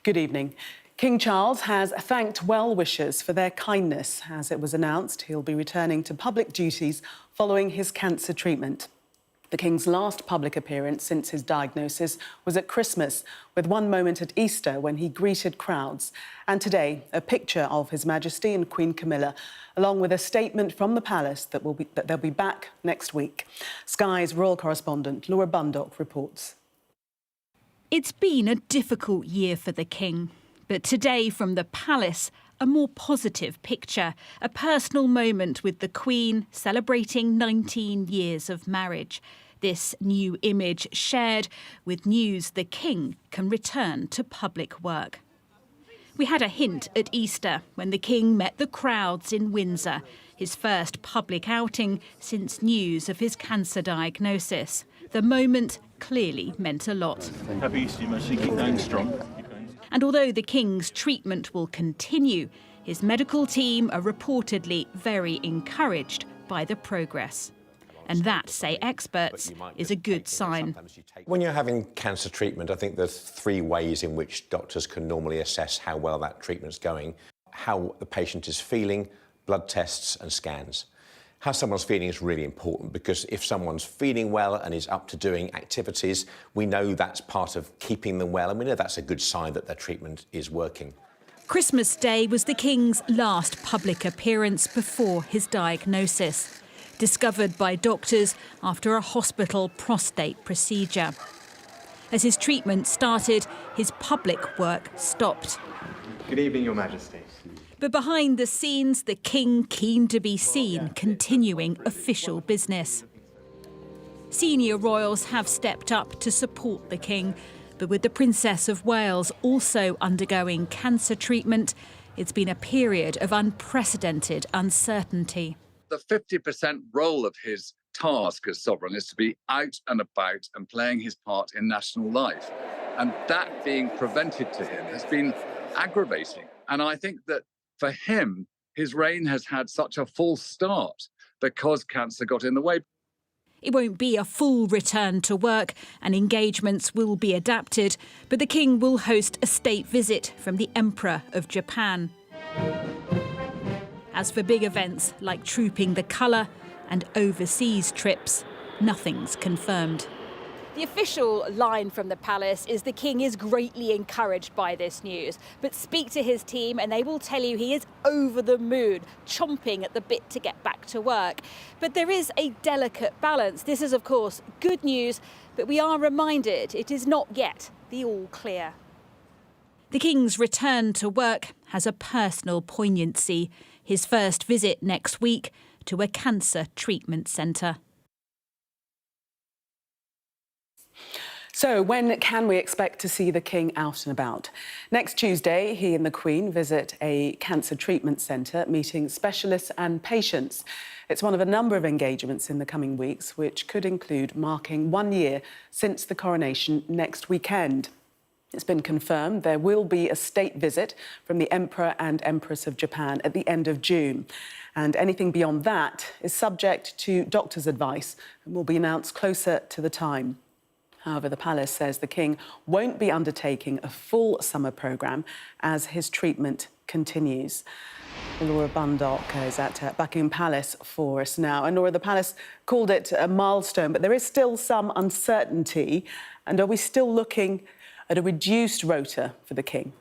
Good evening. King Charles has thanked well-wishers for their kindness. As it was announced, he'll be returning to public duties following his cancer treatment. The King's last public appearance since his diagnosis was at Christmas, with one moment at Easter when he greeted crowds. And today, a picture of His Majesty and Queen Camilla, along with a statement from the palace that they'll be back next week. Sky's royal correspondent Laura Bundock reports. It's been a difficult year for the King, but today from the palace, a more positive picture, a personal moment with the Queen celebrating 19 years of marriage. This new image shared with news the King can return to public work. We had a hint at Easter when the King met the crowds in Windsor, his first public outing since news of his cancer diagnosis. The moment clearly meant a lot. Happy Easter, Your Majesty. Keep going strong. And although the King's treatment will continue, his medical team are reportedly very encouraged by the progress. And that, say experts, is a good sign. When you're having cancer treatment, I think there's three ways in which doctors can normally assess how well that treatment's going: how the patient is feeling, blood tests and scans. How someone's feeling is really important, because if someone's feeling well and is up to doing activities, we know that's part of keeping them well, and we know that's a good sign that their treatment is working. Christmas Day was the King's last public appearance before his diagnosis, discovered by doctors after a hospital prostate procedure. As his treatment started, his public work stopped. Good evening, Your Majesty. But behind the scenes, the King keen to be seen, continuing official business. Senior royals have stepped up to support the King, but with the Princess of Wales also undergoing cancer treatment, it's been a period of unprecedented uncertainty. The 50% role of his task as sovereign is to be out and about and playing his part in national life. And that being prevented to him has been aggravating. And I think that for him, his reign has had such a false start because cancer got in the way. It won't be a full return to work and engagements will be adapted, but the King will host a state visit from the Emperor of Japan. As for big events like Trooping the Colour and overseas trips, nothing's confirmed. The official line from the palace is the King is greatly encouraged by this news. But speak to his team and they will tell you he is over the moon, chomping at the bit to get back to work. But there is a delicate balance. This is, of course, good news, but we are reminded it is not yet the all clear. The King's return to work has a personal poignancy. His first visit next week to a cancer treatment centre. So when can we expect to see the King out and about? Next Tuesday, he and the Queen visit a cancer treatment centre, meeting specialists and patients. It's one of a number of engagements in the coming weeks, which could include marking 1 year since the coronation next weekend. It's been confirmed there will be a state visit from the Emperor and Empress of Japan at the end of June. And anything beyond that is subject to doctor's advice and will be announced closer to the time. However, the palace says the King won't be undertaking a full summer programme as his treatment continues. Laura Bundock is at Buckingham Palace for us now. And Laura, the palace called it a milestone, but there is still some uncertainty. And are we still looking at a reduced rota for the King?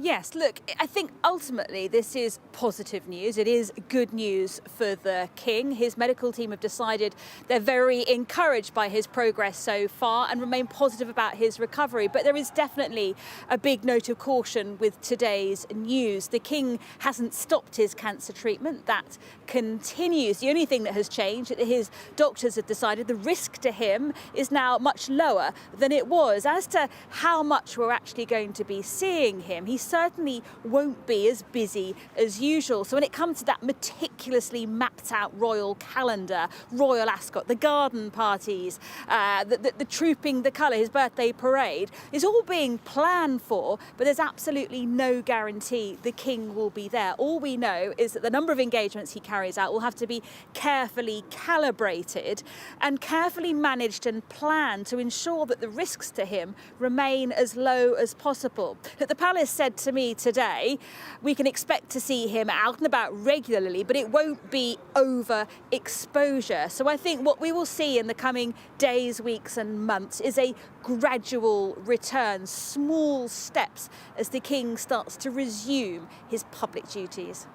Yes, look, I think ultimately this is positive news. It is good news for the King. His medical team have decided they're very encouraged by his progress so far and remain positive about his recovery. But there is definitely a big note of caution with today's news. The King hasn't stopped his cancer treatment. That continues. The only thing that has changed is that his doctors have decided the risk to him is now much lower than it was. As to how much we're actually going to be seeing him, he certainly won't be as busy as usual. So when it comes to that meticulously mapped out royal calendar, royal ascot, the garden parties, the trooping the colour, his birthday parade, is all being planned for, but there's absolutely no guarantee the king will be there. All we know is that the number of engagements he carries out will have to be carefully calibrated and carefully managed and planned to ensure that the risks to him remain as low as possible. The palace said to me today, we can expect to see him out and about regularly, but it won't be overexposure. So I think what we will see in the coming days, weeks and months is a gradual return, small steps as the king starts to resume his public duties.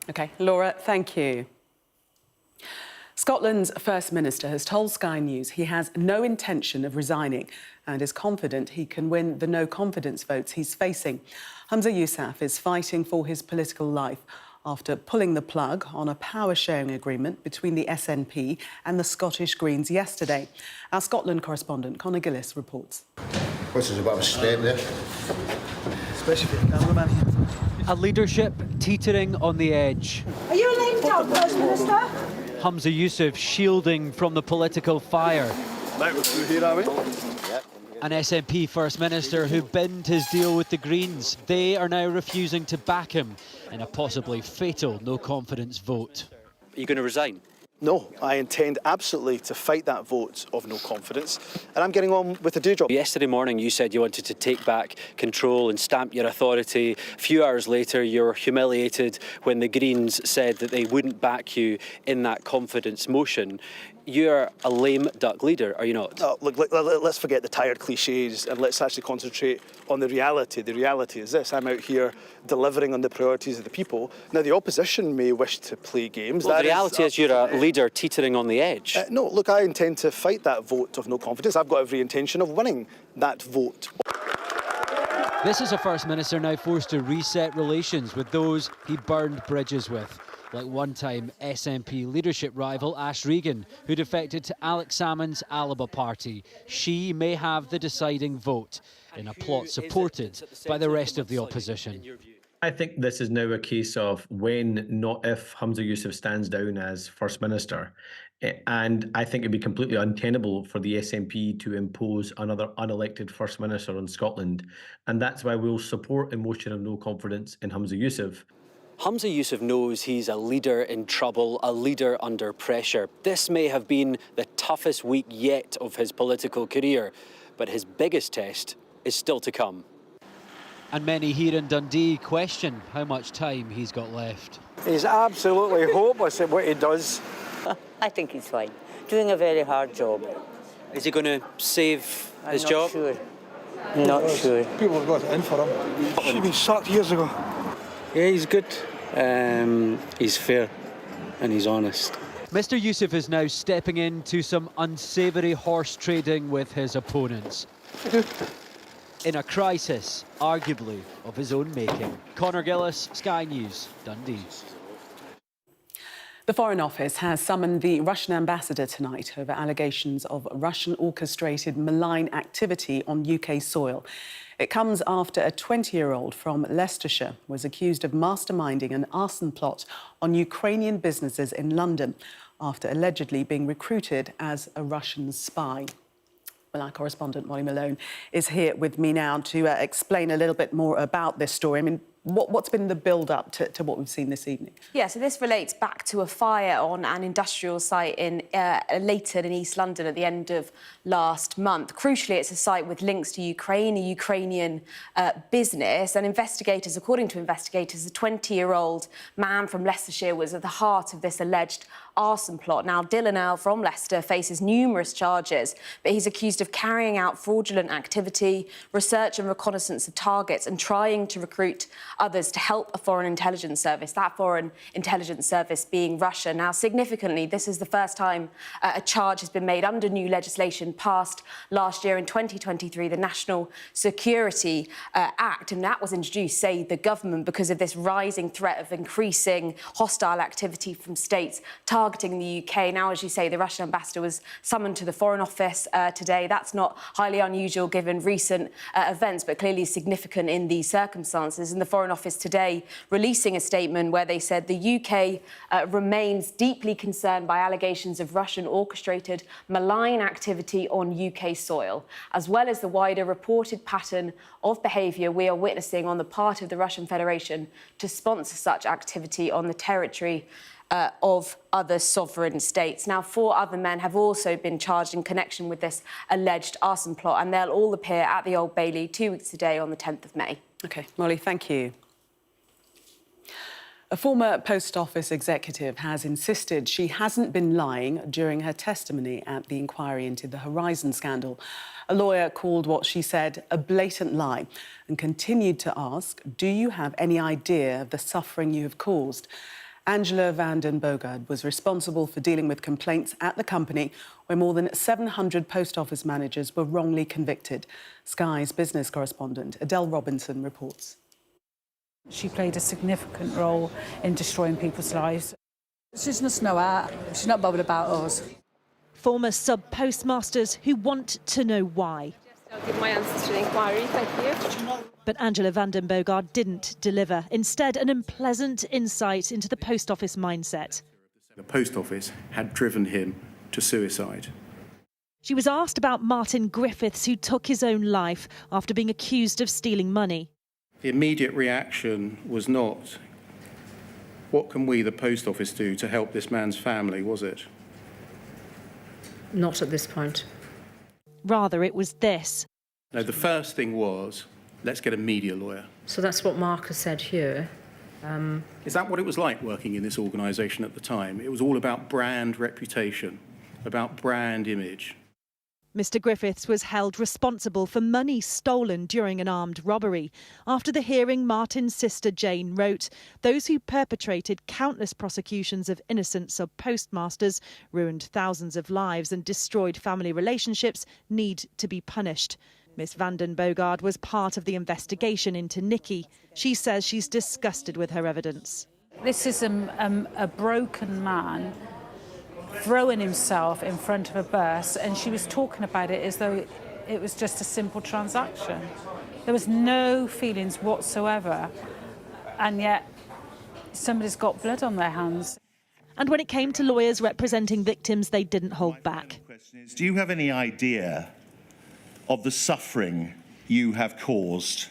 OK, Laura, thank you. Scotland's First Minister has told Sky News he has no intention of resigning and is confident he can win the no-confidence votes he's facing. Humza Yousaf is fighting for his political life after pulling the plug on a power-sharing agreement between the SNP and the Scottish Greens yesterday. Our Scotland correspondent Conor Gillis reports. This is a bit of a step there. Especially for the cameraman here. A leadership teetering on the edge. Are you a lame duck, First Minister? Humza Yousaf shielding from the political fire. Right, we're through here, are we? An SNP First Minister who binned his deal with the Greens. They are now refusing to back him in a possibly fatal no-confidence vote. Are you going to resign? No, I intend absolutely to fight that vote of no confidence, and I'm getting on with the day job. Yesterday morning you said you wanted to take back control and stamp your authority. A few hours later you were humiliated when the Greens said that they wouldn't back you in that confidence motion. You're a lame duck leader, are you not? Oh, look, let's forget the tired cliches and let's actually concentrate on the reality. The reality is this: I'm out here delivering on the priorities of the people. Now, the opposition may wish to play games. Well, the reality is you're a leader teetering on the edge. No, look, I intend to fight that vote of no confidence. I've got every intention of winning that vote. This is a First Minister now forced to reset relations with those he burned bridges with, like one-time SNP leadership rival Ash Regan, who defected to Alex Salmond's Alba party. She may have the deciding vote in a plot supported by the rest of the opposition. I think this is now a case of when, not if, Humza Yousaf stands down as First Minister. And I think it'd be completely untenable for the SNP to impose another unelected First Minister on Scotland. And that's why we'll support a motion of no confidence in Humza Yousaf. Humza Yousaf knows he's a leader in trouble, a leader under pressure. This may have been the toughest week yet of his political career, but his biggest test is still to come. And many here in Dundee question how much time he's got left. He's absolutely hopeless at what he does. I think he's fine. Doing a very hard job. Is he going to save his job? Sure. Not sure. People have got it in for him. He should have been sacked years ago. Yeah, he's good. He's fair and he's honest. Mr Yousaf is now stepping into some unsavoury horse trading with his opponents. In a crisis, arguably, of his own making. Conor Gillis, Sky News, Dundee. The Foreign Office has summoned the Russian ambassador tonight over allegations of Russian-orchestrated malign activity on UK soil. It comes after a 20-year-old from Leicestershire was accused of masterminding an arson plot on Ukrainian businesses in London after allegedly being recruited as a Russian spy. Well, our correspondent, Molly Malone, is here with me now to explain a little bit more about this story. I mean, what's been the build-up to what we've seen this evening? Yeah, so this relates back to a fire on an industrial site in Leighton in East London at the end of last month. Crucially, it's a site with links to Ukraine, a Ukrainian business. And investigators, according to investigators, a 20-year-old man from Leicestershire was at the heart of this alleged arson plot. Now, Dylan Earl from Leicester faces numerous charges, but he's accused of carrying out fraudulent activity, research and reconnaissance of targets and trying to recruit others to help a foreign intelligence service, that foreign intelligence service being Russia. Now, significantly, this is the first time a charge has been made under new legislation passed last year in 2023, the National Security Act, and that was introduced, say, the government because of this rising threat of increasing hostile activity from states targeting the UK. Now, as you say, the Russian ambassador was summoned to the Foreign Office today. That's not highly unusual given recent events, but clearly significant in these circumstances. And the Foreign Office today releasing a statement where they said the UK remains deeply concerned by allegations of Russian orchestrated malign activity on UK soil, as well as the wider reported pattern of behaviour we are witnessing on the part of the Russian Federation to sponsor such activity on the territory of other sovereign states. Now, 4 other men have also been charged in connection with this alleged arson plot, and they'll all appear at the Old Bailey 2 weeks today on the 10th of May. OK, Molly, thank you. A former Post Office executive has insisted she hasn't been lying during her testimony at the inquiry into the Horizon scandal. A lawyer called what she said a blatant lie and continued to ask, do you have any idea of the suffering you have caused? Angela van den Bogard was responsible for dealing with complaints at the company where more than 700 post office managers were wrongly convicted. Sky's business correspondent Adele Robinson reports. She played a significant role in destroying people's lives. She's just no art. She's not bothered about us. Former sub-postmasters who want to know why. I'll give my answers to the inquiry, thank you. But Angela van den Bogard didn't deliver. Instead, an unpleasant insight into the Post Office mindset. The Post Office had driven him to suicide. She was asked about Martin Griffiths, who took his own life after being accused of stealing money. The immediate reaction was not, what can we, the Post Office, do to help this man's family, was it? Not at this point. Rather, it was this. No, the first thing was, let's get a media lawyer. So that's what Mark has said here. Is that what it was like working in this organisation at the time? It was all about brand reputation, about brand image. Mr Griffiths was held responsible for money stolen during an armed robbery. After the hearing, Martin's sister Jane wrote, those who perpetrated countless prosecutions of innocent sub-postmasters, ruined thousands of lives and destroyed family relationships need to be punished. Miss van den Bogard was part of the investigation into Nikki. She says she's disgusted with her evidence. This is a broken man throwing himself in front of a bus, and she was talking about it as though it was just a simple transaction. There was no feelings whatsoever, and yet somebody's got blood on their hands. And when it came to lawyers representing victims, they didn't hold back. Do you have any idea of the suffering you have caused?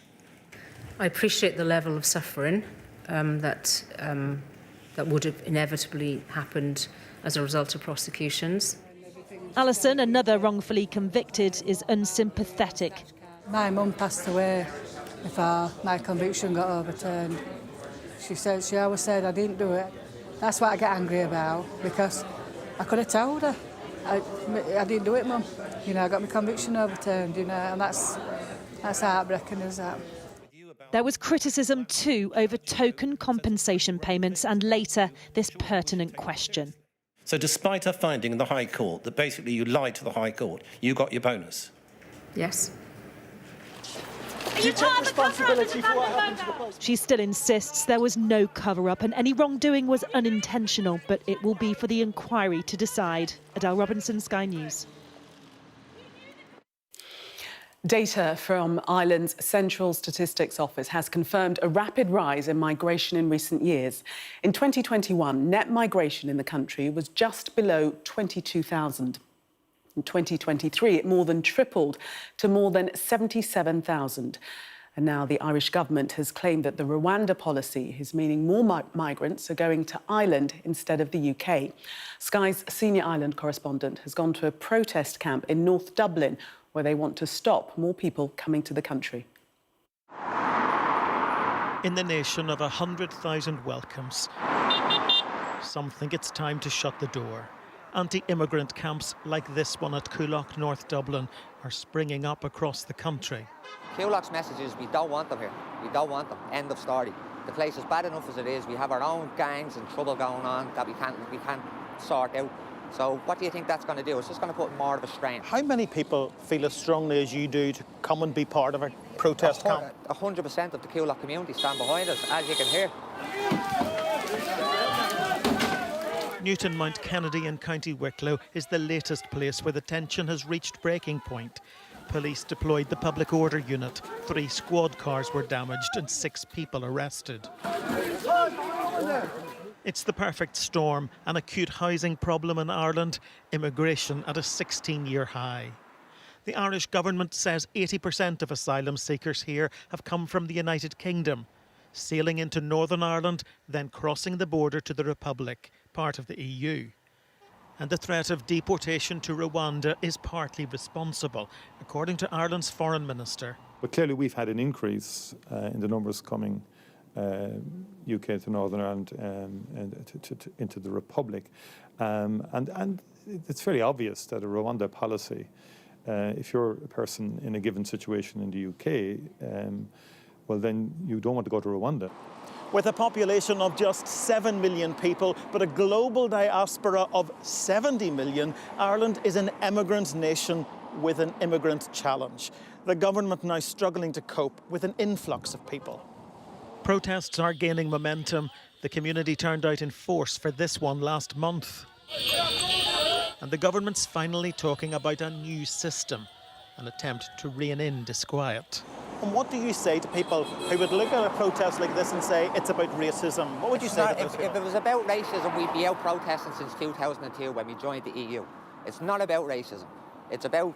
I appreciate the level of suffering that would have inevitably happened as a result of prosecutions. Alison, another wrongfully convicted, is unsympathetic. My mum passed away before my conviction got overturned. She always said I didn't do it. That's what I get angry about, because I could have told her I didn't do it, Mum. You know, I got my conviction overturned, you know, and that's heartbreaking, is that? There was criticism too over token compensation payments and later this pertinent question. So despite a finding in the High Court that basically you lied to the High Court, you got your bonus? Yes. Do you take responsibility for what happened to the Post? She still insists there was no cover-up and any wrongdoing was unintentional, but it will be for the inquiry to decide. Adele Robinson, Sky News. Data from Ireland's Central Statistics Office has confirmed a rapid rise in migration in recent years. In 2021, net migration in the country was just below 22,000. In 2023, it more than tripled to more than 77,000. And now the Irish government has claimed that the Rwanda policy is meaning more migrants are going to Ireland instead of the UK. Sky's senior Ireland correspondent has gone to a protest camp in North Dublin where they want to stop more people coming to the country. In the nation of 100,000 welcomes, some think it's time to shut the door. Anti-immigrant camps like this one at Coolock, North Dublin, are springing up across the country. Coolock's message is we don't want them here. We don't want them. End of story. The place is bad enough as it is. We have our own gangs and trouble going on that we can't sort out. So what do you think that's going to do? It's just going to put more of a strain. How many people feel as strongly as you do to come and be part of a protest camp? 100% of the Coolock community stand behind us, as you can hear. Newton Mount Kennedy in County Wicklow is the latest place where the tension has reached breaking point. Police deployed the public order unit. 3 squad cars were damaged and 6 people arrested. It's the perfect storm, an acute housing problem in Ireland, immigration at a 16-year high. The Irish government says 80% of asylum seekers here have come from the United Kingdom, sailing into Northern Ireland, then crossing the border to the Republic, part of the EU. And the threat of deportation to Rwanda is partly responsible, according to Ireland's foreign minister. But clearly we've had an increase in the numbers coming UK to Northern Ireland and into the Republic. And it's very obvious that a Rwanda policy, if you're a person in a given situation in the UK, well then you don't want to go to Rwanda. With a population of just 7 million people, but a global diaspora of 70 million, Ireland is an immigrant nation with an immigrant challenge. The government now struggling to cope with an influx of people. Protests are gaining momentum. The community turned out in force for this one last month. And the government's finally talking about a new system, an attempt to rein in disquiet. And what do you say to people who would look at a protest like this and say it's about racism? What would you say to those people? If it was about racism, we'd be out protesting since 2002 when we joined the EU. It's not about racism. It's about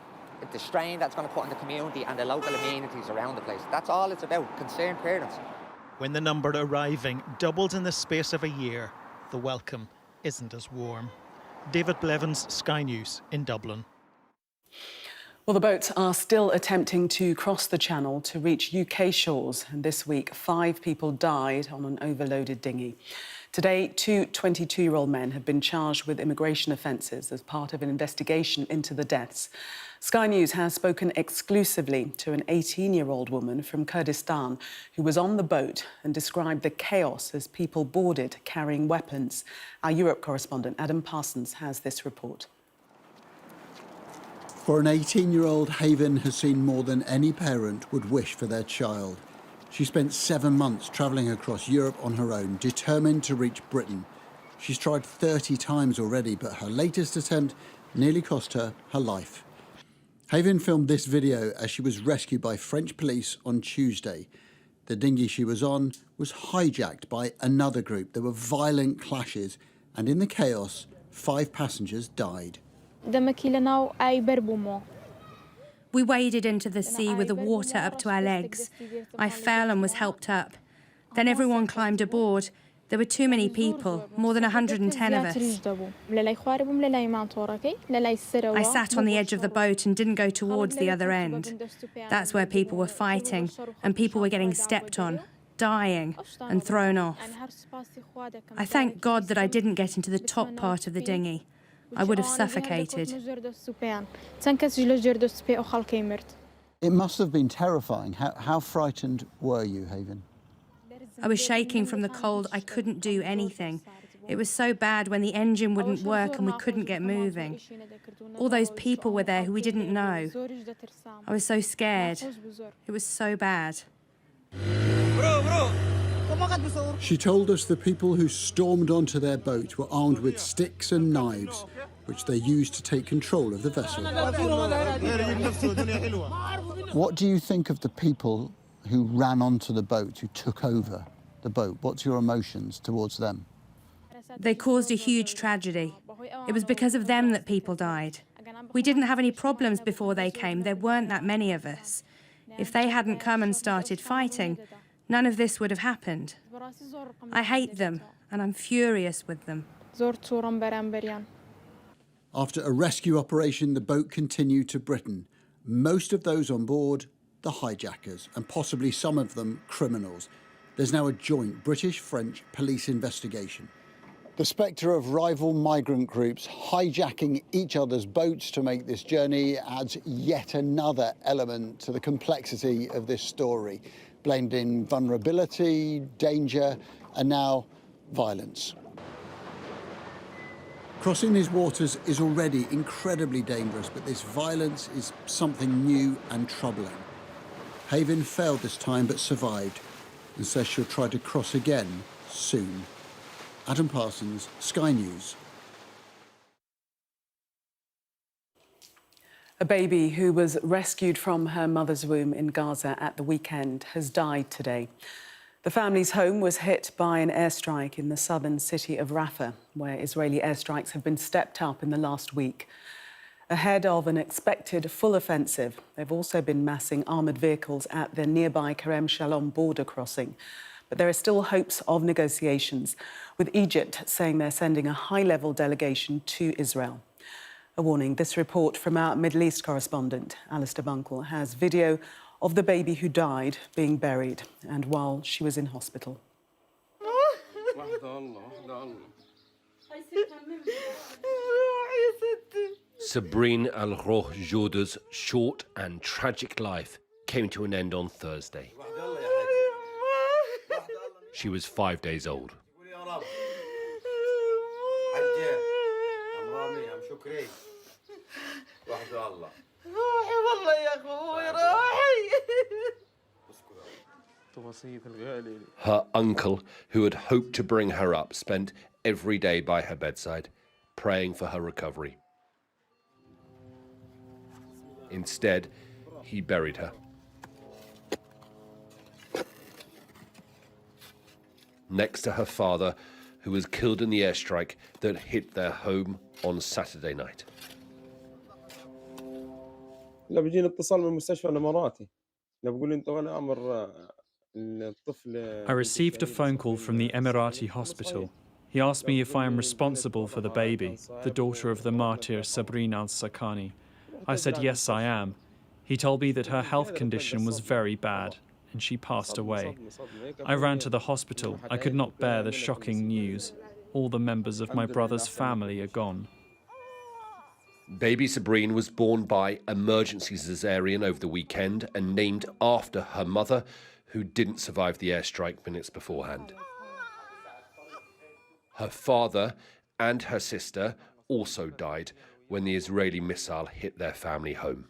the strain that's going to put on the community and the local amenities around the place. That's all it's about, concerned parents. When the number arriving doubles in the space of a year, the welcome isn't as warm. David Blevins, Sky News in Dublin. Well, the boats are still attempting to cross the channel to reach UK shores. And this week, 5 people died on an overloaded dinghy. Today, 2 22-year-old men have been charged with immigration offences as part of an investigation into the deaths. Sky News has spoken exclusively to an 18-year-old woman from Kurdistan who was on the boat and described the chaos as people boarded carrying weapons. Our Europe correspondent Adam Parsons has this report. For an 18-year-old, Haven has seen more than any parent would wish for their child. She spent 7 months travelling across Europe on her own, determined to reach Britain. She's tried 30 times already, but her latest attempt nearly cost her her life. Haven filmed this video as she was rescued by French police on Tuesday. The dinghy she was on was hijacked by another group. There were violent clashes, and in the chaos, 5 passengers died. We waded into the sea with the water up to our legs. I fell and was helped up. Then everyone climbed aboard. There were too many people, more than 110 of us. I sat on the edge of the boat and didn't go towards the other end. That's where people were fighting, and people were getting stepped on, dying and thrown off. I thank God that I didn't get into the top part of the dinghy. I would have suffocated. It must have been terrifying. How frightened were you, Haven? I was shaking from the cold. I couldn't do anything. It was so bad when the engine wouldn't work and we couldn't get moving. All those people were there who we didn't know. I was so scared. It was so bad. She told us the people who stormed onto their boat were armed with sticks and knives, which they used to take control of the vessel. What do you think of the people who ran onto the boat, who took over the boat? What's your emotions towards them? They caused a huge tragedy. It was because of them that people died. We didn't have any problems before they came. There weren't that many of us. If they hadn't come and started fighting, none of this would have happened. I hate them, and I'm furious with them. After a rescue operation, the boat continued to Britain. Most of those on board, the hijackers, and possibly some of them criminals. There's now a joint British-French police investigation. The spectre of rival migrant groups hijacking each other's boats to make this journey adds yet another element to the complexity of this story, blending vulnerability, danger, and now violence. Crossing these waters is already incredibly dangerous, but this violence is something new and troubling. Haven failed this time but survived and says she'll try to cross again soon. Adam Parsons, Sky News. A baby who was rescued from her mother's womb in Gaza at the weekend has died today. The family's home was hit by an airstrike in the southern city of Rafah, where Israeli airstrikes have been stepped up in the last week. Ahead of an expected full offensive, they've also been massing armoured vehicles at the nearby Kerem Shalom border crossing. But there are still hopes of negotiations, with Egypt saying they're sending a high-level delegation to Israel. A warning, this report from our Middle East correspondent, Alistair Bunkle, has video of the baby who died being buried and while she was in hospital. Sabrine Al-Roh Joda's short and tragic life came to an end on Thursday. She was 5 days old. Her uncle, who had hoped to bring her up, spent every day by her bedside, praying for her recovery. Instead, he buried her. Next to her father, who was killed in the airstrike that hit their home on Saturday night. I received a phone call from the Emirati hospital. He asked me if I am responsible for the baby, the daughter of the martyr Sabrine al-Sakani. I said yes, I am. He told me that her health condition was very bad and she passed away. I ran to the hospital. I could not bear the shocking news. All the members of my brother's family are gone. Baby Sabrine was born by emergency cesarean over the weekend and named after her mother, who didn't survive the airstrike minutes beforehand. Her father and her sister also died when the Israeli missile hit their family home.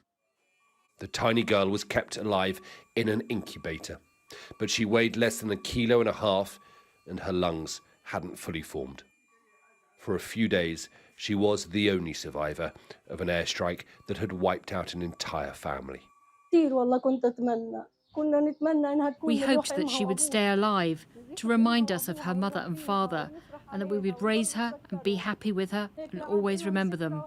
The tiny girl was kept alive in an incubator, but she weighed less than 1.5 kilos and her lungs hadn't fully formed. For a few days, she was the only survivor of an airstrike that had wiped out an entire family. We hoped that she would stay alive to remind us of her mother and father, and that we would raise her and be happy with her and always remember them.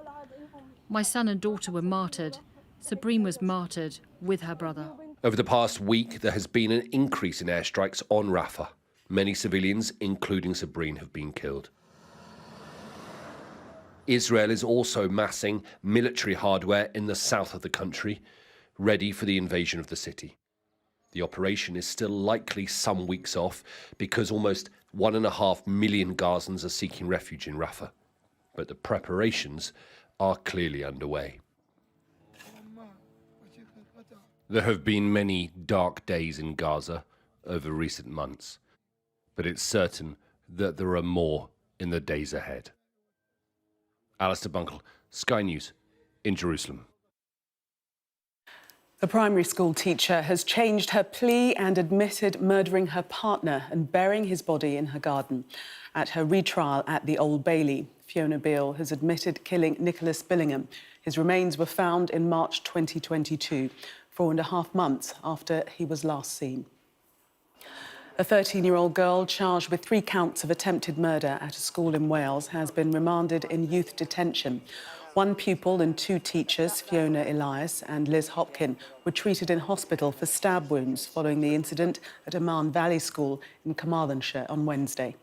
My son and daughter were martyred. Sabrine was martyred with her brother. Over the past week, there has been an increase in airstrikes on Rafah. Many civilians, including Sabrine, have been killed. Israel is also massing military hardware in the south of the country, ready for the invasion of the city. The operation is still likely some weeks off because almost 1.5 million Gazans are seeking refuge in Rafah. But the preparations are clearly underway. There have been many dark days in Gaza over recent months, but it's certain that there are more in the days ahead. Alistair Bunkle, Sky News, in Jerusalem. A primary school teacher has changed her plea and admitted murdering her partner and burying his body in her garden. At her retrial at the Old Bailey, Fiona Beale has admitted killing Nicholas Billingham. His remains were found in March 2022, 4.5 months after he was last seen. A 13-year-old girl charged with 3 counts of attempted murder at a school in Wales has been remanded in youth detention. 1 pupil and 2 teachers, Fiona Elias and Liz Hopkin, were treated in hospital for stab wounds following the incident at a Marne Valley school in Carmarthenshire on Wednesday.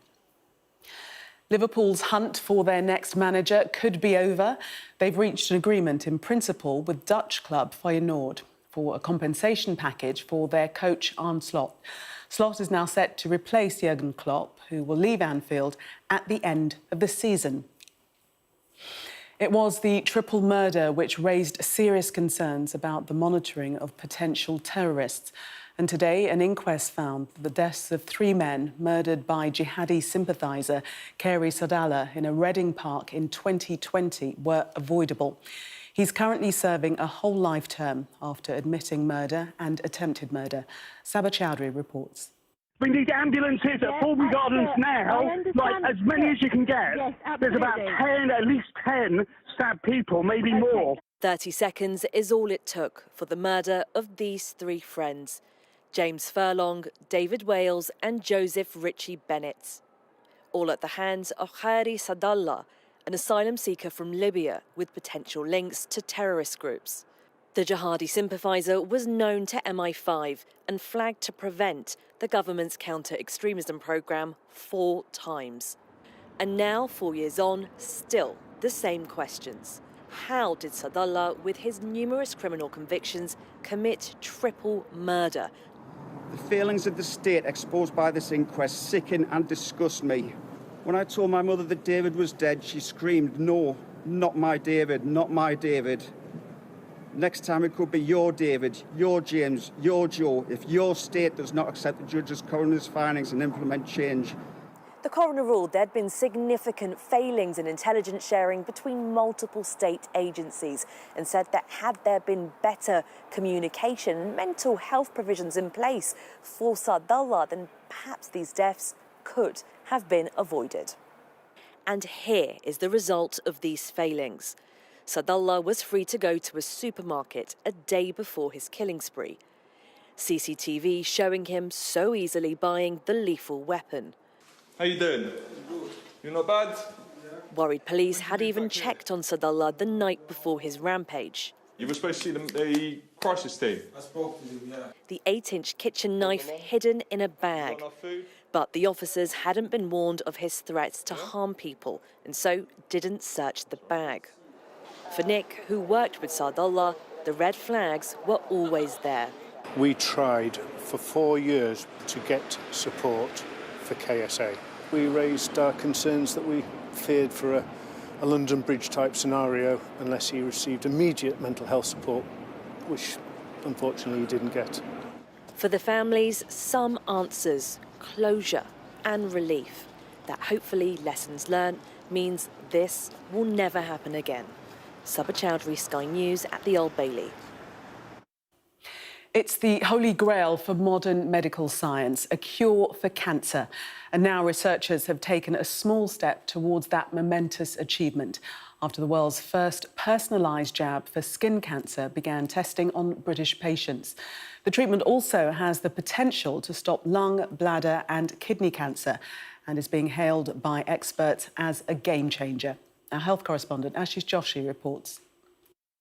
Liverpool's hunt for their next manager could be over. They've reached an agreement in principle with Dutch club Feyenoord. for a compensation package for their coach Arne Slot. Slot is now set to replace Jurgen Klopp, who will leave Anfield at the end of the season. It was the triple murder which raised serious concerns about the monitoring of potential terrorists. And today, an inquest found the deaths of 3 men murdered by jihadi sympathiser Khairi Sadallah in a Reading park in 2020 were avoidable. He's currently serving a whole life term after admitting murder and attempted murder. Sabah Chowdhury reports. We need ambulances at Fulton Gardens now, like as many as you can get. Yes, there's about 10, at least 10 stabbed people, maybe more. 30 seconds is all it took for the murder of these 3 friends, James Furlong, David Wales and Joseph Ritchie Bennett. All at the hands of Khairi Sadallah, an asylum seeker from Libya with potential links to terrorist groups. The jihadi sympathiser was known to MI5 and flagged to prevent the government's counter-extremism programme 4 times. And now, 4 years on, still the same questions. How did Sadallah, with his numerous criminal convictions, commit triple murder? The failings of the state exposed by this inquest sicken and disgust me. When I told my mother that David was dead, she screamed, "No, not my David, not my David." Next time it could be your David, your James, your Joe, if your state does not accept the judge's coroner's findings and implement change. The coroner ruled there'd been significant failings in intelligence sharing between multiple state agencies and said that had there been better communication and mental health provisions in place for Sadallah, then perhaps these deaths could have been avoided. And here is the result of these failings. Sadallah was free to go to a supermarket a day before his killing spree. CCTV showing him so easily buying the lethal weapon. How you doing? You're not bad? Worried police had even checked on Sadallah the night before his rampage. You were supposed to see the crisis team? I spoke to them, yeah. The 8-inch kitchen knife hidden in a bag. But the officers hadn't been warned of his threats to harm people and so didn't search the bag. For Nick, who worked with Sadallah, the red flags were always there. We tried for 4 years to get support for KSA. We raised our concerns that we feared for a London Bridge type scenario unless he received immediate mental health support, which unfortunately he didn't get. For the families, some answers, closure and relief. That hopefully lessons learned means this will never happen again. Sabah Chowdhury, Sky News at the Old Bailey. It's the holy grail for modern medical science, a cure for cancer. And now researchers have taken a small step towards that momentous achievement after the world's first personalised jab for skin cancer began testing on British patients. The treatment also has the potential to stop lung, bladder and kidney cancer and is being hailed by experts as a game changer. Our health correspondent Ashish Joshi reports.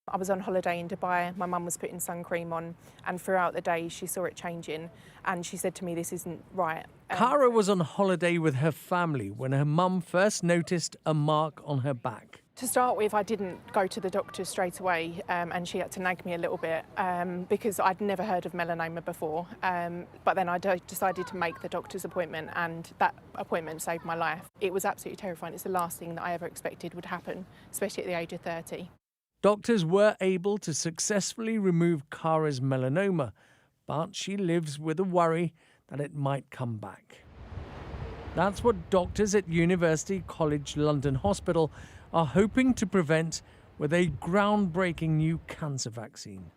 I was on holiday in Dubai. My mum was putting sun cream on, and throughout the day she saw it changing, and she said to me, "This isn't right." Cara was on holiday with her family when her mum first noticed a mark on her back. To start with, I didn't go to the doctor straight away, and she had to nag me a little bit because I'd never heard of melanoma before. But then I decided to make the doctor's appointment, and that appointment saved my life. It was absolutely terrifying. It's the last thing that I ever expected would happen, especially at the age of 30. Doctors were able to successfully remove Cara's melanoma, but she lives with a worry that it might come back. That's what doctors at University College London Hospital are hoping to prevent with a groundbreaking new cancer vaccine.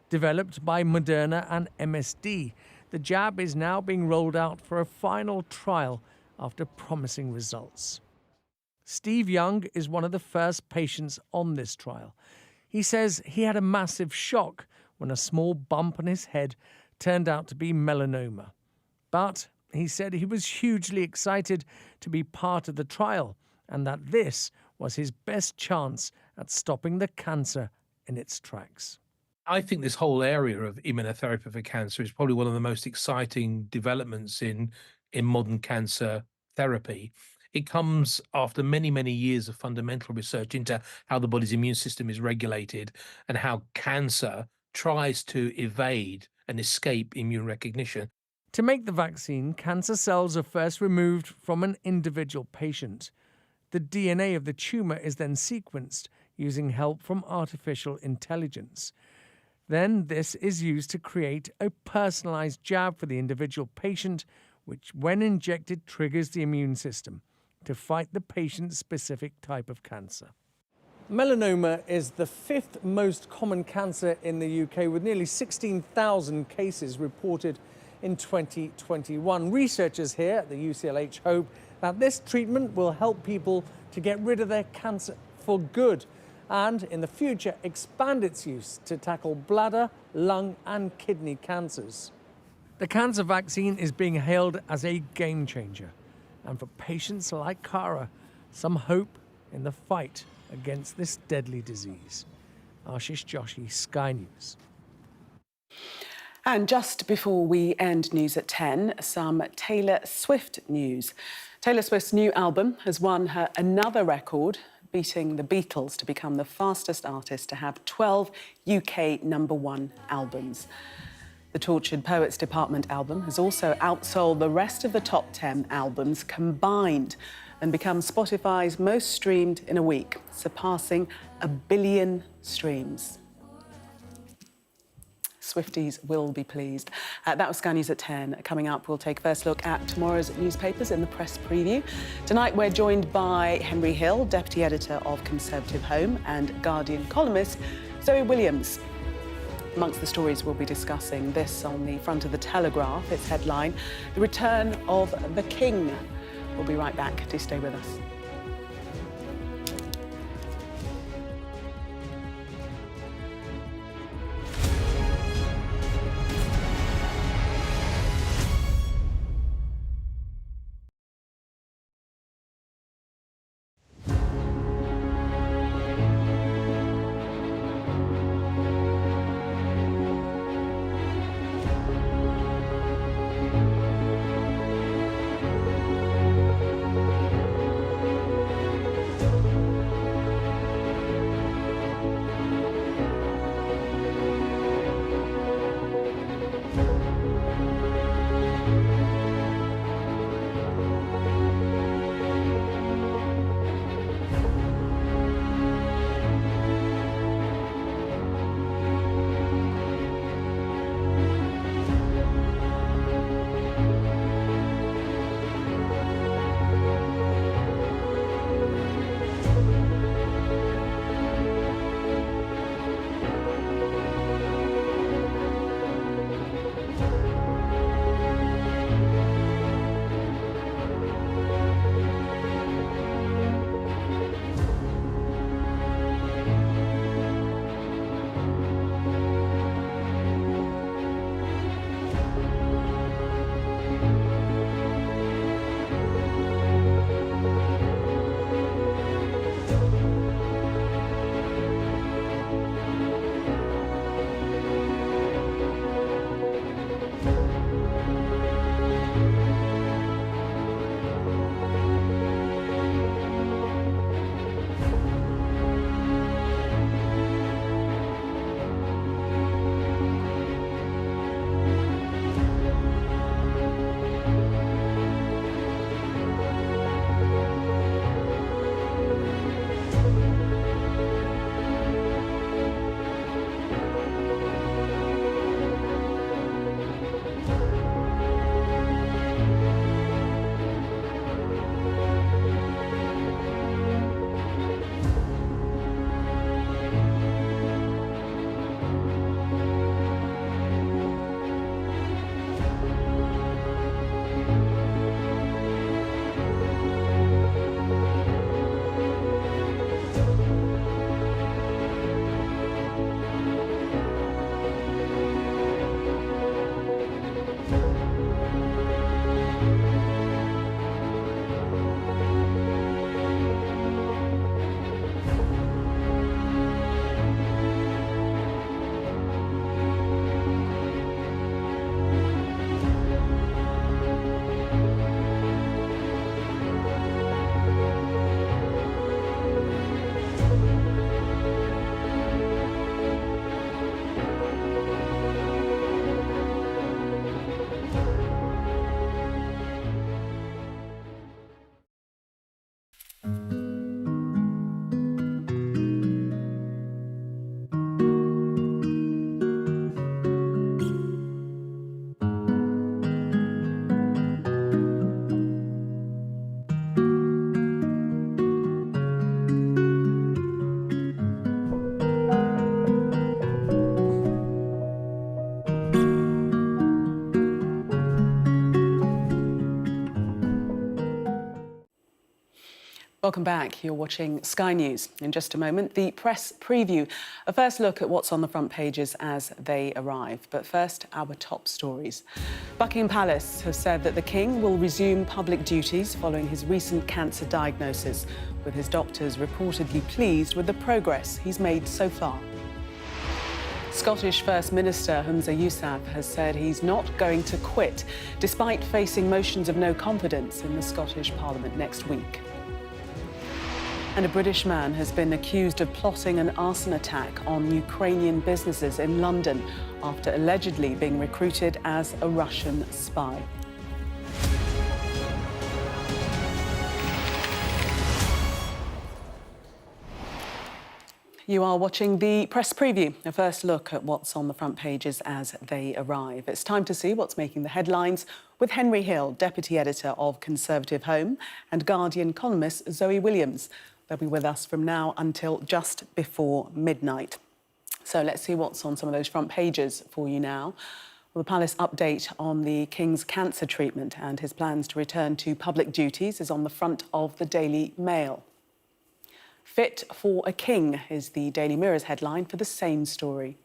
Developed by Moderna and MSD, the jab is now being rolled out for a final trial after promising results. Steve Young is one of the first patients on this trial. He says he had a massive shock when a small bump on his head turned out to be melanoma. But he said he was hugely excited to be part of the trial and that this was his best chance at stopping the cancer in its tracks. I think this whole area of immunotherapy for cancer is probably one of the most exciting developments in modern cancer therapy. It comes after many, many years of fundamental research into how the body's immune system is regulated and how cancer tries to evade and escape immune recognition. To make the vaccine, cancer cells are first removed from an individual patient. The DNA of the tumour is then sequenced using help from artificial intelligence. Then this is used to create a personalised jab for the individual patient, which, when injected, triggers the immune system to fight the patient's specific type of cancer. Melanoma is the 5th most common cancer in the UK, with nearly 16,000 cases reported in 2021. Researchers here at the UCLH hope that this treatment will help people to get rid of their cancer for good and, in the future, expand its use to tackle bladder, lung and kidney cancers. The cancer vaccine is being hailed as a game changer, and for patients like Cara, some hope in the fight against this deadly disease. Ashish Joshi, Sky News. And just before we end news at 10, some Taylor Swift news. Taylor Swift's new album has won her another record, beating the Beatles to become the fastest artist to have 12 UK #1 albums. The Tortured Poets Department album has also outsold the rest of the top 10 albums combined and become Spotify's most streamed in a week, surpassing 1 billion streams. Swifties will be pleased. That was Sky News at 10. Coming up, we'll take a first look at tomorrow's newspapers in the press preview. Tonight, we're joined by Henry Hill, Deputy Editor of Conservative Home, and Guardian columnist Zoe Williams. Amongst the stories we'll be discussing, this on the front of the Telegraph, its headline, "The Return of the King." We'll be right back. Do stay with us. Welcome back. You're watching Sky News. In just a moment, the press preview. A first look at what's on the front pages as they arrive. But first, our top stories. Buckingham Palace has said that the King will resume public duties following his recent cancer diagnosis, with his doctors reportedly pleased with the progress he's made so far. Scottish First Minister Humza Yousaf has said he's not going to quit, despite facing motions of no confidence in the Scottish Parliament next week. And a British man has been accused of plotting an arson attack on Ukrainian businesses in London after allegedly being recruited as a Russian spy. You are watching the press preview, a first look at what's on the front pages as they arrive. It's time to see what's making the headlines with Henry Hill, Deputy Editor of Conservative Home, and Guardian columnist Zoe Williams. They'll be with us from now until just before midnight. So let's see what's on some of those front pages for you now. Well, the Palace update on the King's cancer treatment and his plans to return to public duties is on the front of the Daily Mail. Fit for a King is the Daily Mirror's headline for the same story.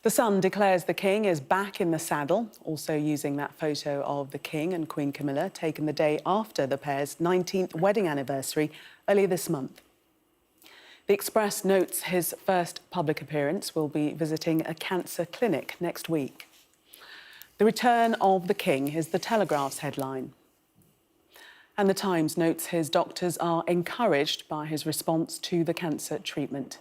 The Sun declares the King is back in the saddle, also using that photo of the King and Queen Camilla taken the day after the pair's 19th wedding anniversary earlier this month. The Express notes his first public appearance will be visiting a cancer clinic next week. The return of the King is the Telegraph's headline. And the Times notes his doctors are encouraged by his response to the cancer treatment.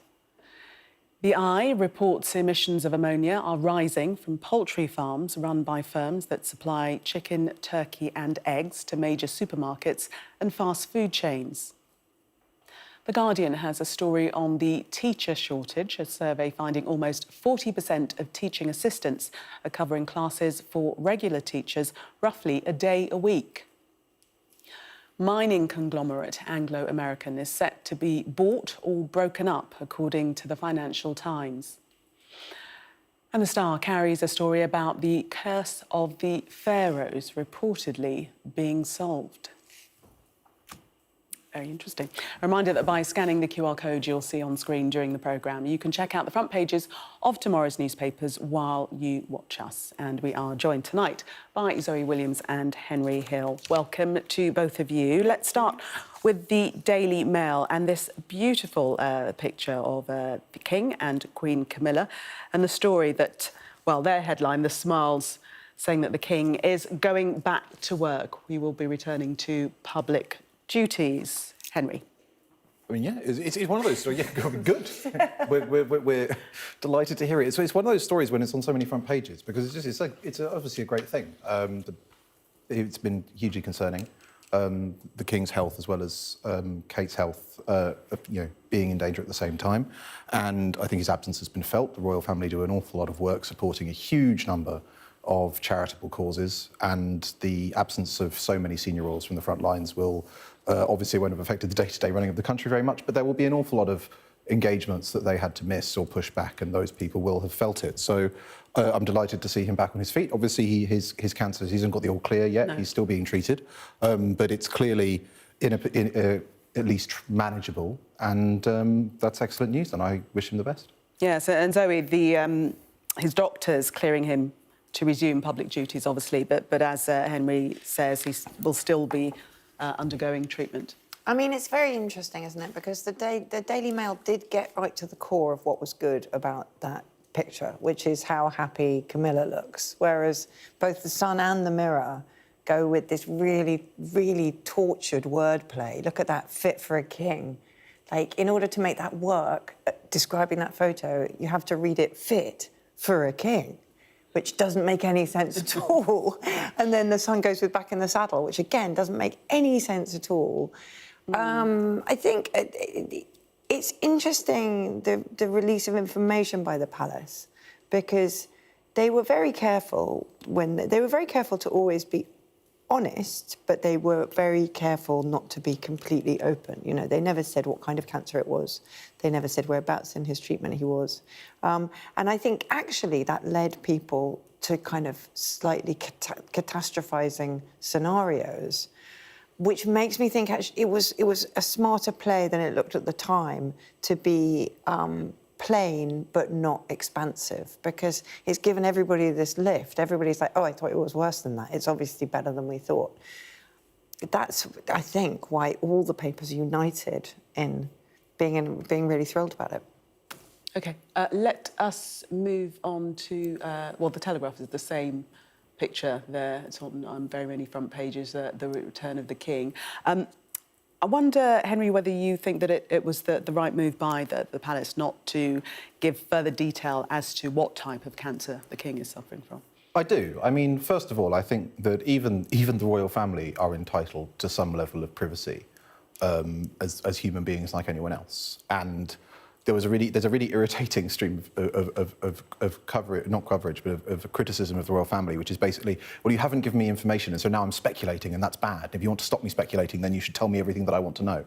The Eye reports emissions of ammonia are rising from poultry farms run by firms that supply chicken, turkey and eggs to major supermarkets and fast food chains. The Guardian has a story on the teacher shortage, a survey finding almost 40% of teaching assistants are covering classes for regular teachers roughly a day a week. Mining conglomerate Anglo American is set to be bought or broken up, according to the Financial Times. And the Star carries a story about the curse of the pharaohs reportedly being solved. Very interesting. A reminder that by scanning the QR code you'll see on screen during the programme, you can check out the front pages of tomorrow's newspapers while you watch us. And we are joined tonight by Zoe Williams and Henry Hill. Welcome to both of you. Let's start with the Daily Mail and this beautiful picture of the King and Queen Camilla and the story that, well, their headline, The Smiles, saying that the King is going back to work. We will be returning to public duties. Henry. I mean, yeah, it's one of those stories. Yeah, good. We're delighted to hear it. So it's one of those stories when it's on so many front pages because it's obviously a great thing. It's been hugely concerning. The King's health as well as Kate's health, being in danger at the same time. And I think his absence has been felt. The royal family do an awful lot of work supporting a huge number of charitable causes, and the absence of so many senior royals from the front lines will obviously won't have affected the day-to-day running of the country very much, but there will be an awful lot of engagements that they had to miss or push back, and those people will have felt it. So I'm delighted to see him back on his feet. Obviously, his cancer, he hasn't got the all clear yet. No. He's still being treated, but it's clearly at least manageable, and that's excellent news, and I wish him the best. Yes, and Zoe, his doctors clearing him to resume public duties, obviously, but as Henry says, he will still be undergoing treatment. I mean, it's very interesting, isn't it? Because the Daily Mail did get right to the core of what was good about that picture, which is how happy Camilla looks, whereas both the Sun and the Mirror go with this really, really tortured wordplay. Look at that, fit for a king. Like, in order to make that work, describing that photo, you have to read it fit for a king, which doesn't make any sense at all. And then the Sun goes with back in the saddle, which again doesn't make any sense at all. I think it's interesting, the release of information by the palace, because they were very careful to always be honest, but they were very careful not to be completely open. You know, they never said what kind of cancer it was. They never said whereabouts in his treatment he was. And I think actually that led people to kind of slightly catastrophizing scenarios. which makes me think actually it was a smarter play than it looked at the time to be plain but not expansive, because it's given everybody this lift. Everybody's like, oh, I thought it was worse than that. It's obviously better than we thought. That's, I think, why all the papers united in being really thrilled about it. OK, let us move on to, well, the Telegraph is the same picture there. It's on very many front pages, the return of the King. I wonder, Henry, whether you think that it was the right move by the palace not to give further detail as to what type of cancer the King is suffering from. I do. I mean, first of all, I think that even the royal family are entitled to some level of privacy as human beings like anyone else. And there's a really irritating stream of coverage, not coverage, but of criticism of the royal family, which is basically, well, you haven't given me information, and so now I'm speculating, and that's bad. If you want to stop me speculating, then you should tell me everything that I want to know.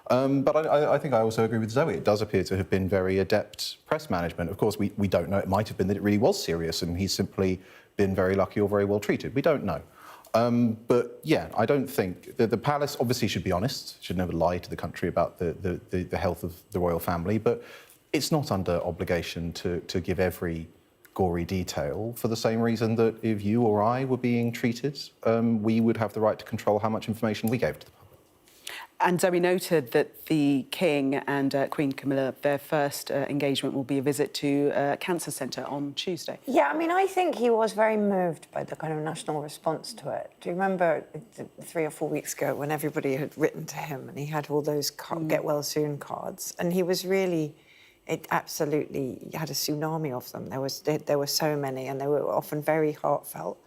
But I think I also agree with Zoe. It does appear to have been very adept press management. Of course, we don't know. It might have been that it really was serious, and he's simply been very lucky or very well treated. We don't know. But yeah, I don't think the palace obviously should be honest, should never lie to the country about the health of the royal family, but it's not under obligation to give every gory detail for the same reason that if you or I were being treated, we would have the right to control how much information we gave to the public. And Zoe noted that the King and Queen Camilla, their first engagement will be a visit to a cancer centre on Tuesday. Yeah, I mean, I think he was very moved by the kind of national response to it. Do you remember 3 or 4 weeks ago when everybody had written to him and he had all those get well soon cards, and he was really, it absolutely had a tsunami of them. There were so many, and they were often very heartfelt.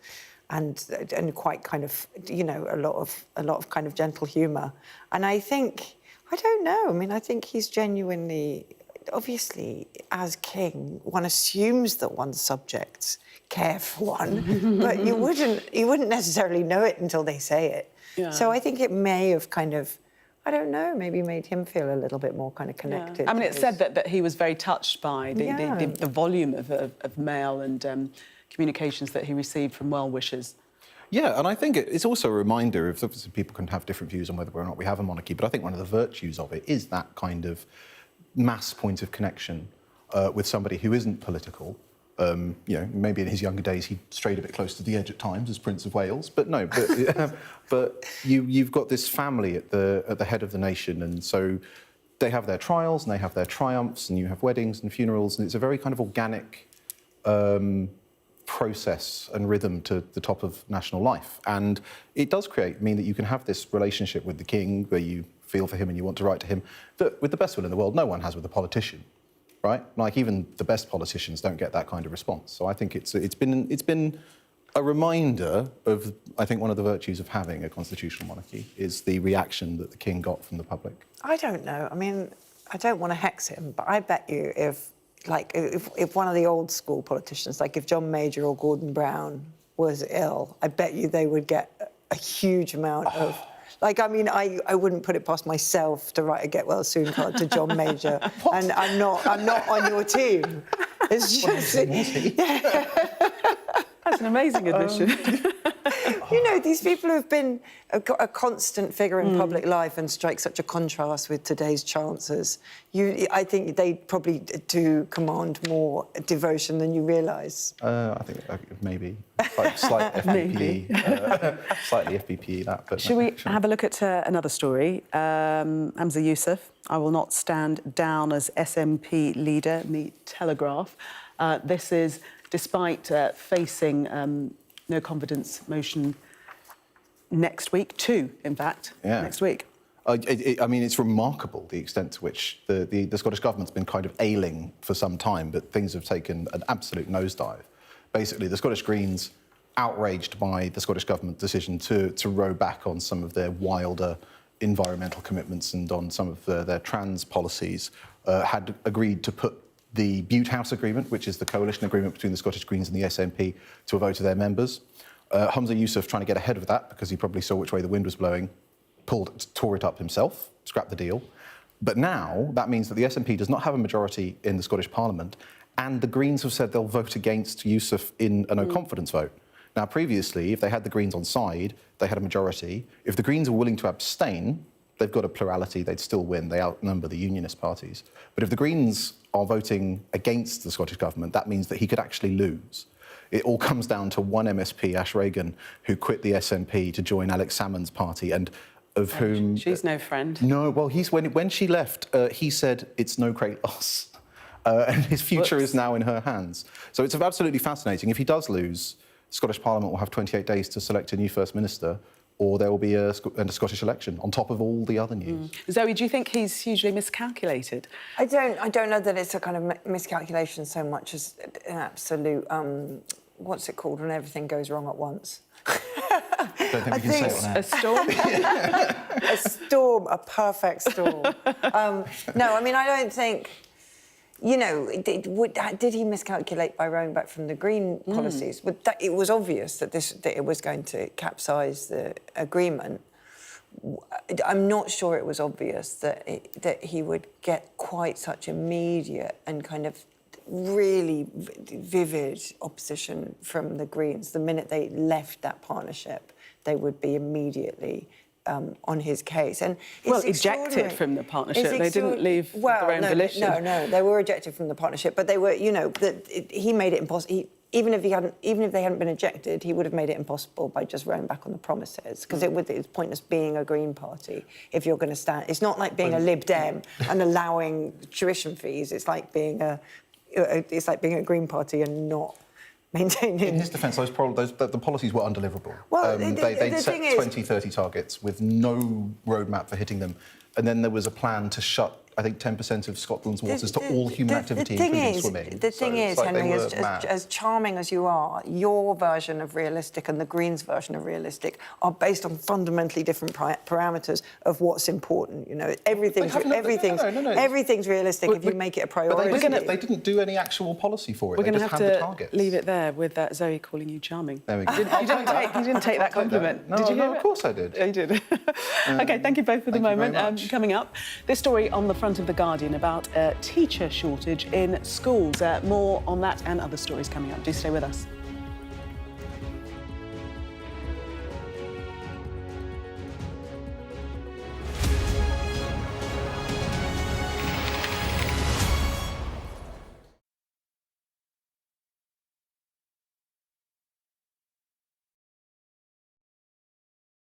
And quite kind of, you know, a lot of kind of gentle humour. And I think, I don't know, I mean, I think he's genuinely, obviously, as king, one assumes that one's subjects care for one, but you wouldn't necessarily know it until they say it. Yeah. So I think it may have kind of, I don't know, maybe made him feel a little bit more kind of connected. Yeah. I mean, it's said that he was very touched by the volume of mail and communications that he received from well-wishers. Yeah, and I think it's also a reminder of, obviously people can have different views on whether or not we have a monarchy, but I think one of the virtues of it is that kind of mass point of connection with somebody who isn't political. You know, maybe in his younger days he strayed a bit close to the edge at times as Prince of Wales, but no, but you've got this family at the head of the nation, and so they have their trials and they have their triumphs, and you have weddings and funerals, and it's a very kind of organic process and rhythm to the top of national life. And it does mean that you can have this relationship with the king where you feel for him and you want to write to him, that with the best will in the world, no one has with a politician, right? Like even the best politicians don't get that kind of response. So I think it's been a reminder of, I think, one of the virtues of having a constitutional monarchy is the reaction that the king got from the public. I don't know. I mean, I don't want to hex him, but I bet you if one of the old school politicians, like if John Major or Gordon Brown was ill, I bet you they would get a huge amount of... Like, I mean, I wouldn't put it past myself to write a get well soon card to John Major, and I'm not on your team. It's just... That's an amazing admission. You know, these people who've been a constant figure in public life and strike such a contrast with today's chancellors, I think they probably do command more devotion than you realise. I think maybe slight FPP, slightly FPP that. But Should we have a look at another story? Humza Yousaf, I will not stand down as SNP leader in the Telegraph. This is despite facing no confidence motion next week, in fact, next week. I mean, it's remarkable the extent to which the Scottish Government's been kind of ailing for some time, but things have taken an absolute nosedive. Basically, the Scottish Greens, outraged by the Scottish Government decision to row back on some of their wilder environmental commitments and on some of their trans policies, had agreed to put the Bute House Agreement, which is the coalition agreement between the Scottish Greens and the SNP, to a vote of their members. Humza Yousaf, trying to get ahead of that because he probably saw which way the wind was blowing, tore it up himself, scrapped the deal. But now that means that the SNP does not have a majority in the Scottish Parliament, and the Greens have said they'll vote against Yousaf in a no-confidence vote. Now, previously, if they had the Greens on side, they had a majority. If the Greens were willing to abstain, they've got a plurality, they'd still win. They outnumber the unionist parties. But if the Greens are voting against the Scottish Government, that means that he could actually lose. It all comes down to one MSP, Ash Regan, who quit the SNP to join Alex Salmond's party, and of whom... She's no friend. No, well, when she left, he said, it's no great loss. And his future is now in her hands. So it's absolutely fascinating. If he does lose, Scottish Parliament will have 28 days to select a new First Minister, or there will be a Scottish election on top of all the other news. Zoe, do you think he's hugely miscalculated? I don't know that it's a kind of miscalculation so much as an absolute, what's it called when everything goes wrong at once? I think a storm? A storm, a perfect storm. No, I mean, I don't think... You know, did he miscalculate by rowing back from the Green policies? It was obvious that it was going to capsize the agreement. I'm not sure it was obvious that he would get quite such immediate and kind of really vivid opposition from the Greens. The minute they left that partnership, they would be immediately on his case. And ejected from the partnership. They didn't leave of their own volition. No, they were ejected from the partnership, but they were, you know, he made it impossible. Even if they hadn't been ejected, he would have made it impossible by just rowing back on the promises, because it's pointless being a Green Party if you're going to stand. It's not like being a Lib Dem and allowing tuition fees. It's like being a Green Party and not maintaining... In his defence, the policies were undeliverable. Well, they'd set 2030 targets with no roadmap for hitting them, and then there was a plan to shut, I think, 10% of Scotland's waters to all human activity, including swimming. The thing is, Henry, as charming as you are, your version of realistic and the Greens' version of realistic are based on fundamentally different parameters of what's important. You know, everything's realistic if you make it a priority. But they didn't do any actual policy for it. We're going to have to leave it there with that Zoe calling you charming. There we go. You didn't take that compliment. No, did you hear of course I did. Oh, you did. OK, thank you both for the moment. Coming up, this story on the front of The Guardian about a teacher shortage in schools. More on that and other stories coming up. Do stay with us.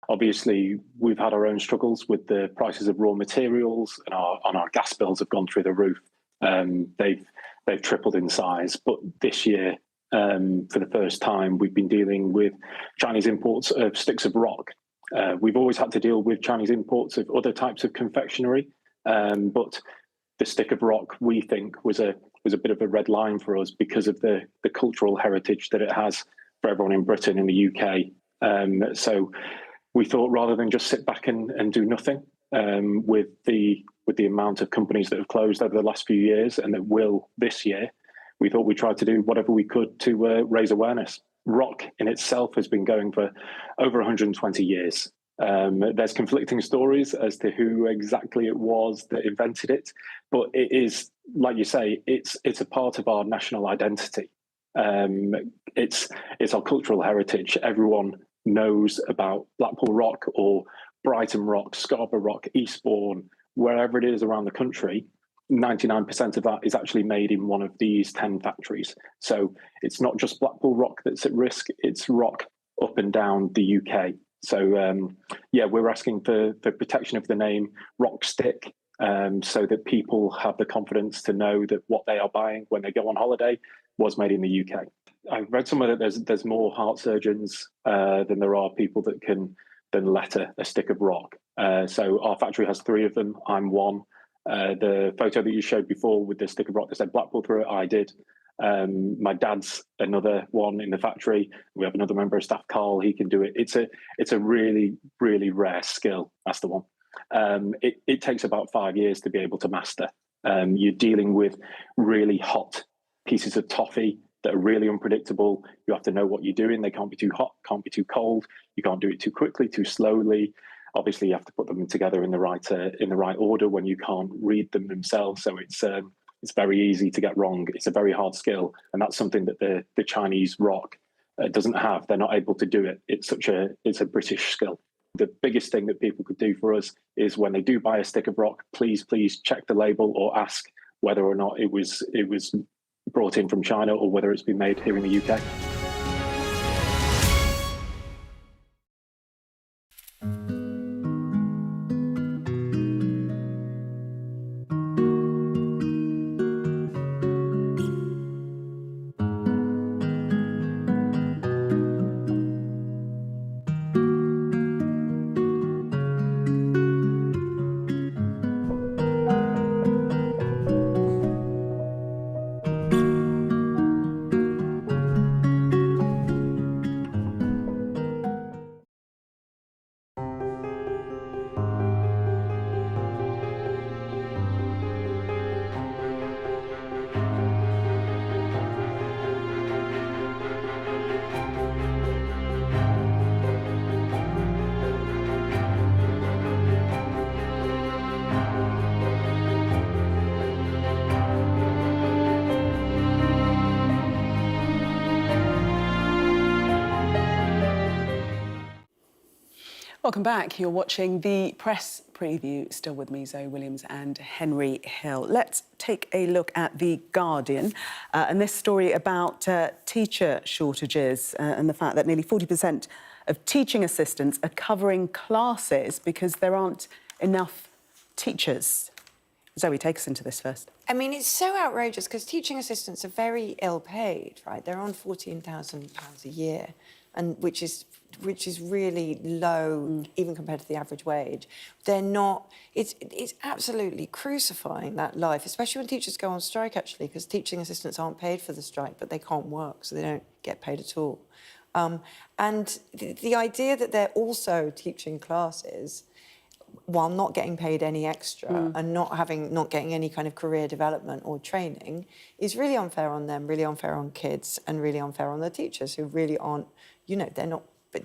Obviously, we've had our own struggles with the prices of raw materials, and our gas bills have gone through the roof. They've tripled in size. But this year, for the first time, we've been dealing with Chinese imports of sticks of rock. We've always had to deal with Chinese imports of other types of confectionery, but the stick of rock, we think, was a bit of a red line for us because of the cultural heritage that it has for everyone in Britain and the UK. So we thought, rather than just sit back and do nothing, with the amount of companies that have closed over the last few years and that will this year, we thought we'd try to do whatever we could to raise awareness. Rock in itself has been going for over 120 years. There's conflicting stories as to who exactly it was that invented it, but it is, like you say, it's a part of our national identity. It's our cultural heritage. Everyone knows about Blackpool Rock or Brighton Rock, Scarborough Rock, Eastbourne, wherever it is around the country. 99% of that is actually made in one of these 10 factories. So it's not just Blackpool Rock that's at risk, it's rock up and down the UK. So, we're asking for protection of the name Rock Stick, so that people have the confidence to know that what they are buying when they go on holiday was made in the UK. I've read somewhere that there's more heart surgeons than there are people that can letter a stick of rock. So our factory has 3 of them. I'm one. The photo that you showed before with the stick of rock that said Blackpool through it, I did. My dad's another one in the factory. We have another member of staff, Carl. He can do it. It's a really, really rare skill. That's the one. It takes about 5 years to be able to master. You're dealing with really hot pieces of toffee that are really unpredictable. You have to know what you're doing. They can't be too hot, can't be too cold. You can't do it too quickly, too slowly. Obviously, you have to put them together in the right order when you can't read them themselves. So it's very easy to get wrong. It's a very hard skill, and that's something that the Chinese rock doesn't have. They're not able to do it. It's a British skill. The biggest thing that people could do for us is when they do buy a stick of rock, please check the label or ask whether or not it was brought in from China or whether it's been made here in the UK. Welcome back. You're watching the press preview. Still with me, Zoe Williams and Henry Hill. Let's take a look at The Guardian and this story about teacher shortages and the fact that nearly 40% of teaching assistants are covering classes because there aren't enough teachers. Zoe, take us into this first. I mean, it's so outrageous because teaching assistants are very ill paid, right? They're on £14,000 a year, and which is really low, even compared to the average wage. They're not. It's absolutely crucifying, that life, especially when teachers go on strike, actually, because teaching assistants aren't paid for the strike, but they can't work, so they don't get paid at all. And the idea that they're also teaching classes while not getting paid any extra and not getting any kind of career development or training is really unfair on them, really unfair on kids, and really unfair on the teachers who really aren't, they're not, but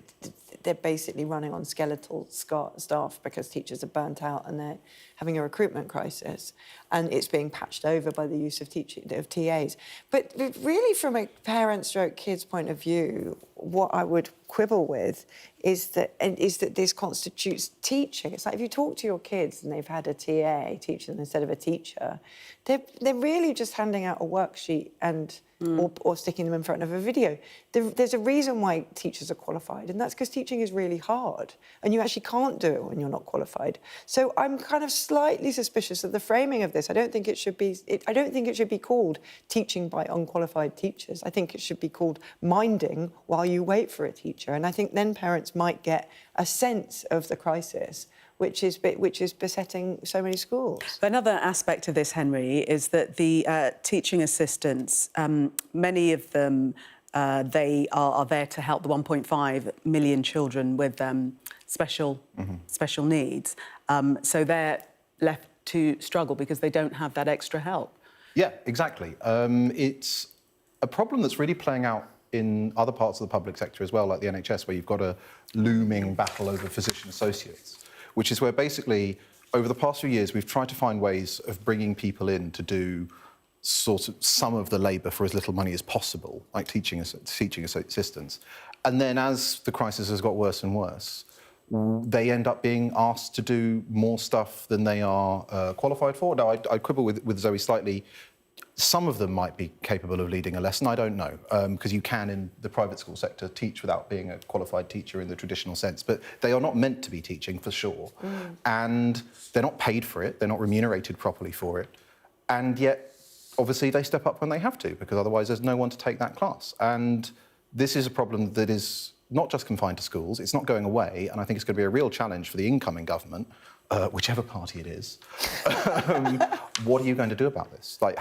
they're basically running on skeletal staff because teachers are burnt out and they're having a recruitment crisis, and it's being patched over by the use of TAs. But really, from a parent/kids point of view, what I would quibble with is that this constitutes teaching. It's like if you talk to your kids and they've had a TA teach them instead of a teacher, they're really just handing out a worksheet and or sticking them in front of a video. There's a reason why teachers are qualified, and that's because teaching is really hard, and you actually can't do it when you're not qualified. So I'm kind of slightly suspicious of the framing of this. I don't think it should be called teaching by unqualified teachers. I think it should be called minding while you wait for a teacher. And I think then parents might get a sense of the crisis which is besetting so many schools. Another aspect of this, Henry, is that the teaching assistants, many of them, they are there to help the 1.5 million children with special needs. So they're left to struggle because they don't have that extra help. Yeah, exactly. It's a problem that's really playing out in other parts of the public sector as well, like the NHS, where you've got a looming battle over physician associates, which is where basically, over the past few years, we've tried to find ways of bringing people in to do sort of some of the labour for as little money as possible, like teaching assistants. And then as the crisis has got worse and worse, they end up being asked to do more stuff than they are qualified for. Now, I quibble with Zoe slightly. Some of them might be capable of leading a lesson, I don't know, because you can, in the private school sector, teach without being a qualified teacher in the traditional sense, but they are not meant to be teaching, for sure. And they're not paid for it, they're not remunerated properly for it, and yet, obviously, they step up when they have to, because otherwise there's no one to take that class. And this is a problem that is not just confined to schools, it's not going away, and I think it's going to be a real challenge for the incoming government, whichever party it is. What are you going to do about this? Like,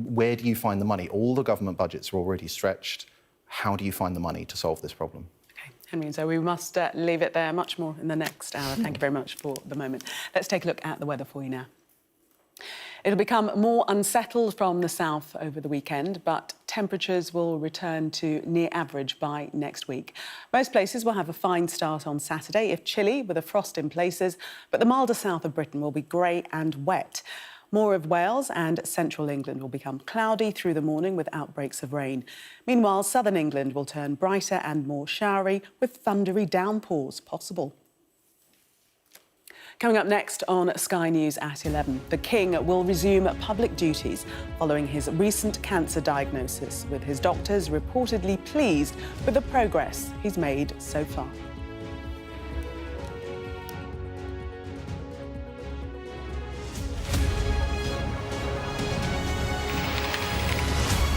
where do you find the money? All the government budgets are already stretched. How do you find the money to solve this problem? OK, Henry and Zoe, we must leave it there. Much more in the next hour. Thank you very much for the moment. Let's take a look at the weather for you now. It'll become more unsettled from the south over the weekend, but temperatures will return to near average by next week. Most places will have a fine start on Saturday, if chilly, with a frost in places, but the milder south of Britain will be grey and wet. More of Wales and central England will become cloudy through the morning with outbreaks of rain. Meanwhile, southern England will turn brighter and more showery with thundery downpours possible. Coming up next on Sky News at 11, the King will resume public duties following his recent cancer diagnosis, with his doctors reportedly pleased with the progress he's made so far.